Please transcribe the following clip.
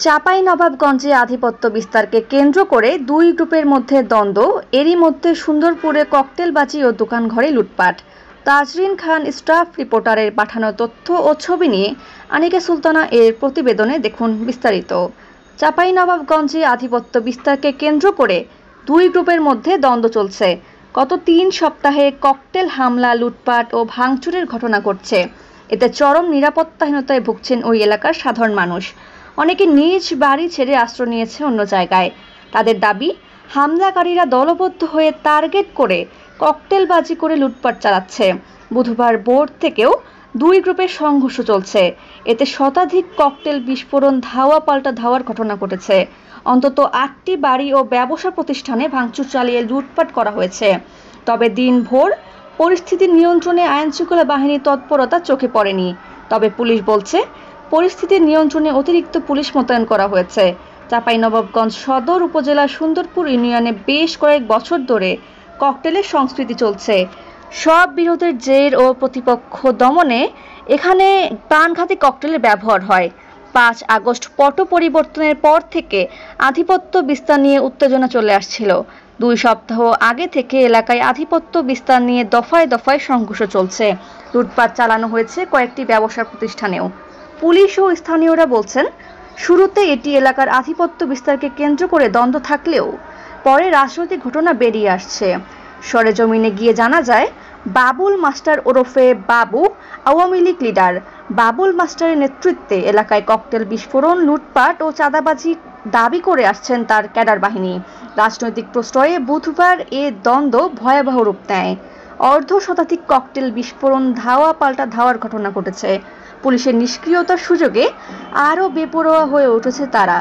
চাঁপাইনবাবগঞ্জে আধিপত্য বিস্তারকে কেন্দ্র করে দুই গ্রুপের মধ্যে দ্বন্দ্ব। এরই মধ্যে সুন্দরপুরে ককটেলবাজি ও দোকানঘরে লুটপাট। তাজরিন খান স্টাফ রিপোর্টারের পাঠানো তথ্য ও ছবি নিয়ে আনিকা সুলতানা এর প্রতিবেদনে দেখুন বিস্তারিত। চাঁপাইনবাবগঞ্জে আধিপত্য বিস্তারকে কেন্দ্র করে দুই গ্রুপের মধ্যে দ্বন্দ্ব চলছে। গত ৩ সপ্তাহে ককটেল হামলা, লুটপাট ও ভাঙচুরের ঘটনা ঘটছে। এতে চরম নিরাপত্তাহীনতায় ভুগছেন ওই এলাকার সাধারণ মানুষ। অনেকে নিজ বাড়ি ছেড়ে আশ্রয় নিয়েছে অন্য জায়গায়। তাদের দাবি, হামলাকারীরা দলবদ্ধ হয়ে টার্গেট করে ককটেলবাজি করে লুটপাট চালাচ্ছে। বুধবার ভোর থেকেও দুই গ্রুপের সংঘর্ষ চলছে। এতে শতাধিক ককটেল বিস্ফোরণ, ধাওয়া পাল্টা ধাওয়ার ঘটনা ঘটেছে। অন্তত ৮টি বাড়ি ও ব্যবসা প্রতিষ্ঠানে ভাঙচুর চালিয়ে লুটপাট করা হয়েছে। তবে দিনভর পরিস্থিতি নিয়ন্ত্রণে আইনশৃঙ্খলা বাহিনীর তৎপরতা চোখে পড়েনি। তবে পুলিশ বলছে, পরিস্থিতি নিয়ন্ত্রণে অতিরিক্ত পুলিশ মোতায়েন করা হয়েছে। চাঁপাইনবাবগঞ্জ সদর উপজেলার সুন্দরপুর ইউনিয়নে বেশ কয়েক বছর ধরে ককটেলের সংস্কৃতি চলছে। সব বিরোধের জের ও প্রতিপক্ষ দমনে এখানে প্রাণঘাতী ককটেলের ব্যবহার হয়। ৫ আগস্ট পট পরিবর্তনের পর থেকে আধিপত্য বিস্তার নিয়ে উত্তেজনা চলে আসছিল। ২ সপ্তাহ আগে থেকে এলাকায় আধিপত্য বিস্তার নিয়ে দফায় দফায় সংঘর্ষ চলছে। লুটপাট চালানো হয়েছে কয়েকটি ব্যবসা প্রতিষ্ঠানেও। পুলিশ ও স্থানীয়রা বলছেন, শুরুতে এটি এলাকার আধিপত্য বিস্তারকে কেন্দ্র করে দ্বন্দ্ব থাকলেও পরে রাজনৈতিক ঘটনা বেরিয়ে আসছে। সরেজমিনে গিয়ে জানা যায়, বাবুল মাস্টার ওরফে বাবু আওয়ামী লীগ লিডার। বাবুল মাস্টারের নেতৃত্বে এলাকায় ককটেল বিস্ফোরণ, লুটপাট ও চাঁদাবাজি দাবি করে আসছেন তার ক্যাডার বাহিনী। রাজনৈতিক প্রশ্রয়ে বুধবার এ দ্বন্দ্ব ভয়াবহ রূপ নেয়। অর্ধশতাধিক ককটেল বিস্ফোরণ, ধাওয়া পাল্টা ধাওয়ার ঘটনা ঘটেছে। পুলিশের নিষ্ক্রিয়তার সুযোগে আরও বেপরোয়া হয়ে উঠেছে তারা।